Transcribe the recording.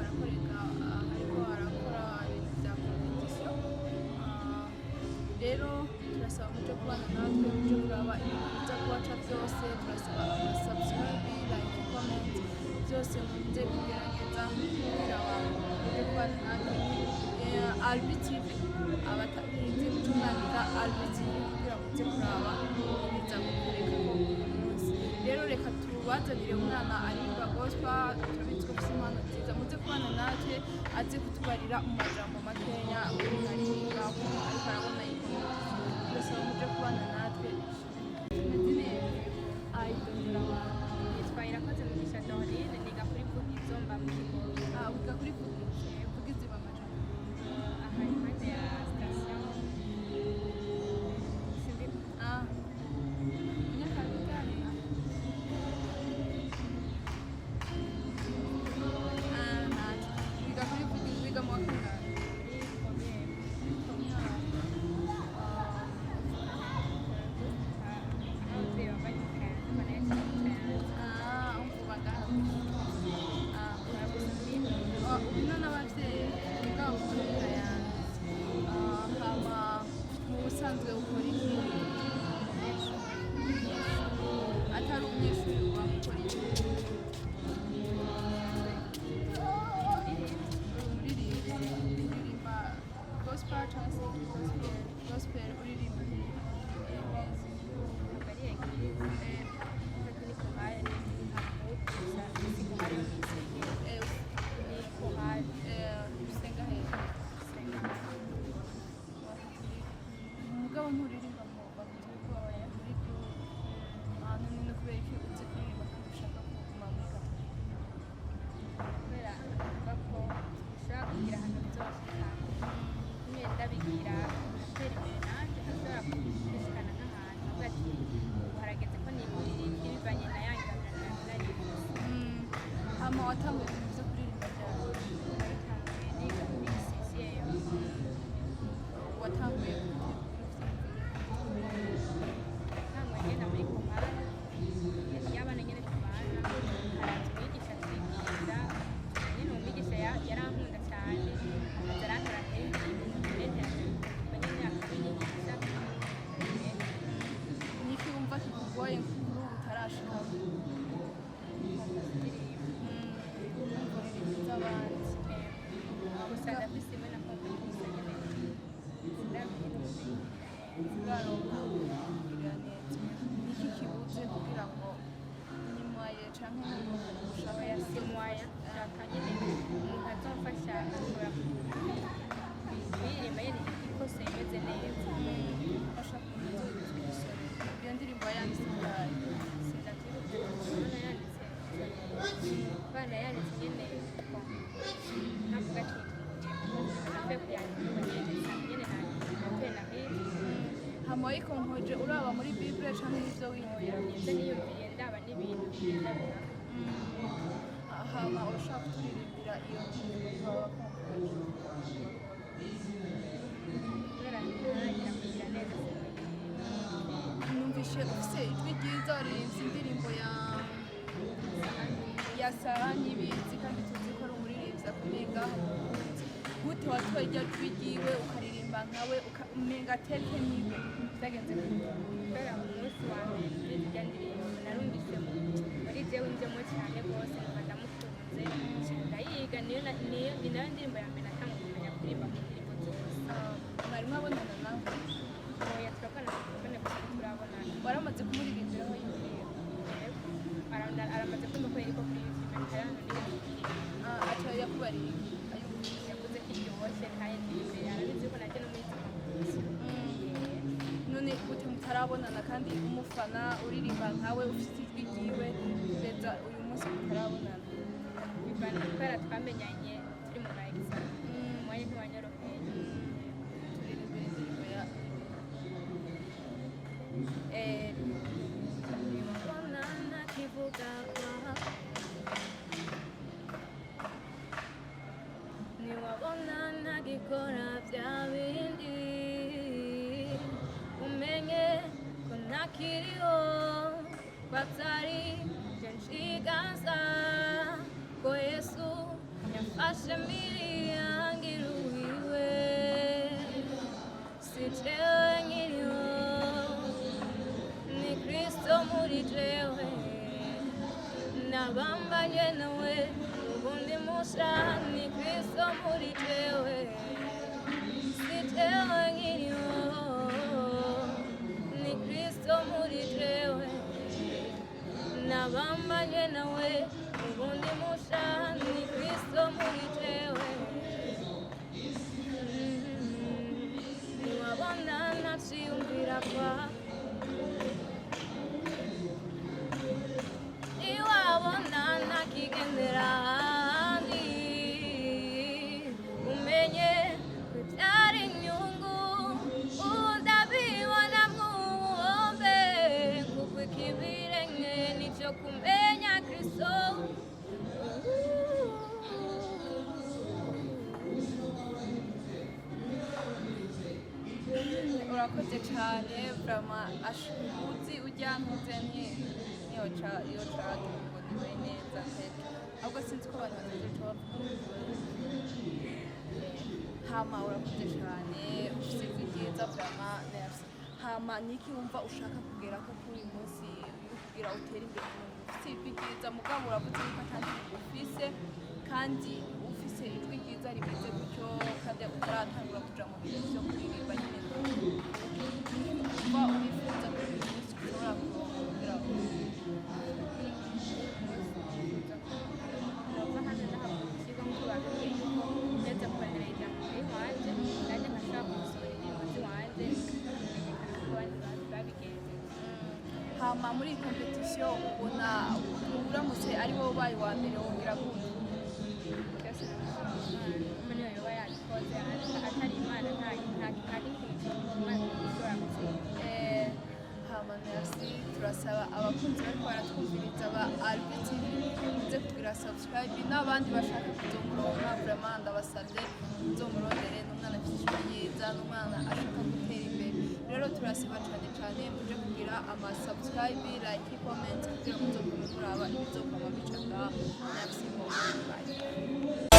barakoreka hariko harakora ibintu vya competition. Rero turasaba muje kubana natwe muje kuraba ibintu biza kubaca vyose, turasaba subscribe, like, comment vyose muze kugerageza kugira muje kubana natwe. Albi TV abatabizi mutumwandika Albi TV kugira muze kuraba ibiza kubereka ko uyu munsi. Rero reka tubazanire umwana aririmba gospel, turabitswe ko impano nziza muze kubana natwe aze kutubarira mu majambo makenya ukuntu aririmba ukuntu ariko arabona ibintu. Turasaba muje kubana natwe. Nadine ayidondera abantu Yitwa Irakoze Mugisha Dorine, niga kuri Vugizo mba mu kigo. wiga kuri Vugizo bamajambo. Aha impande ya station. Sindi Munyakabigari. Naje wiga kuri Vugizo, wiga mu wa kangahe? muri commune. Abavyeyi bambaye ikanzu banayetse Umvuba ngaha. Uno n'abavyeyi biga muri Kayanza. Hama mu busanzwe ukora iki? Atari umunyeshuri wakora iki? Umuririmbyi uririmba gospel cyangwa se gospel uririmba bari eglise ni chorale ni ntabwo gusa si chorale ni chorale usenga hejuru. senga Umugabo nturirimba mu bamutoya muri group. Ahantu ni kubera iki uzi kuririmba kandi ushaka kuguma muri Gatolika? kubera avuga ko ushobora kugira ahantu bizoshika nyine ndabigira atera imbere nanjye ashobora gushikana nk'ahantu avuga ati ubu harageze ko nimuririmbyi bivanye na yanjye naririmba Hama watanguye ibintu byo kuririmba ryari? nabitanguye niga muri CCA Watanguye ntango ngenda muri komara y'abana nyine tubana haraza umwigisha twigisha nyine uwo mwigisha yarankunda cyane aza arankora kenshi nyine akanyigisha niki wumva kikugoye kuri ubu utarashika kumva ibintu by'abandi. gusa ndafise imwe na kompetisi nyine Uraronka kugira neza. Niki kibuze kugira ngo nyimwaye canke ushaka yasimwaya nshaka nyine umuntu azomfasha ashobora kuririmba nyine ikose imeze neza fasha kumusoro. Iyo ndirimbo yanditse bwayo. sindavyibuka kubona yanditse bana yanditse nyine nkavuga ati nave kuyandika neza nyine natoye na hino Hama wikonkoje uraba muri Bible canke ivyo wihoya. nze niyumviye ndaba n'ibintu byiza Hama urashaka kuririmbira iyo ndirimbo wakonkoje. kubera ntagira kugira neza Numvishe ufise ijwi ryiza waririmbye indirimbo ya Sara Nyibizi kandi tuzi ko ari umuririmbyi akomeye ngaho mu Burundi. Gute watoye iryo jwi ryiwe ukaririmba nkawe umenga teke niwe vyagenze gute? kubera umunsi wa mbere muri irya ndirimbo narumvise muri jewe njemo cyane rwose numva ndamukunze ndayiga ni nayo ndirimbo ya mbere natanga kumenya kuririmba mu ndirimbo zose Mwari mwabonana nawe? oya turakora telefone gusa turabonana Waramaze kumuririmbiraho yiwe? aramaze kumva ko yariko kuri YouTube ntarano n'ibindi Aca yakubariye yavuze ko iryoshye kandi imbere arabizi ko najya no muri izo none gute mutarabonana kandi umufana uririmba nkawe ufite ijwi ryiwe kugeza uyu munsi mutarabonana? bivana kubera twamenyanye turi mu ma exam umwanya ntiwanyoroheye Turirimbira indirimbo ya niwabona ntakivuga niwabona ntagikora bya bindi umenye ko ntakiriho ko atari byo nshigaza ko Yesu yafashe jewe nabambanye nawe ubundi musha ni Kristo muri jewe si jewe nkiriho ni Kristo muri jewe nabambanye nawe ubundi musha ni Kristo muri jewe niwabona ntacyiyumvira kwa niwabona ntakigendera ahandi umenye ko byari inyungu ubu ndabibona mw'ubuhombe kuko ikibirenge nicyo kumenya Kristo urakoze cyane vraiment uzi ujya nkuze niyo chat ngo niwe neza ntete ahubwo sinzi ko abantu bategereje hama urakoze cyane ufite ijwi ryiza vraiment merci hama niki wumva ushaka kugera ko kuri uyu munsi kugira utere imbere ufite ijwi ryiza mugabo uravuze ko atandi ufise kandi ufise ijwi ryiza rimeze gutyo kandi utaratangura kuja mu bintu byo kuririmba nyine kuba ubifuza kuri uyu munsi ushobora kugira urava hano nahabwa ikigo nk'ubabwiye yuko ndetse kubarira ijambo iwanjye nanjye nkashobora kumusura indirimbo z'iwanjye kumenyekana ku bandi bantu babigenze hama muri iyi competition ubona uramutse ari wowe ubaye uwa mbere wongera gute byose umuntu yoba yabikoze atari imana nta kindi kintu gituma ushobora gutsinda hama merci turasaba abakunzi bariko baratwumviriza ba Albi TV muze kugira subscribe n'abandi bashaka kuzomuronka vraiment ndabasabye muzomurondere n'umwana afite ijwi ryiza n'umwana ashaka gutera imbere rero turasaba cyane cyane muje kugira ama subscribe like comment kugira ngo muzokomeze muraba ibizokorwa bica ngaha merci beaucoup bye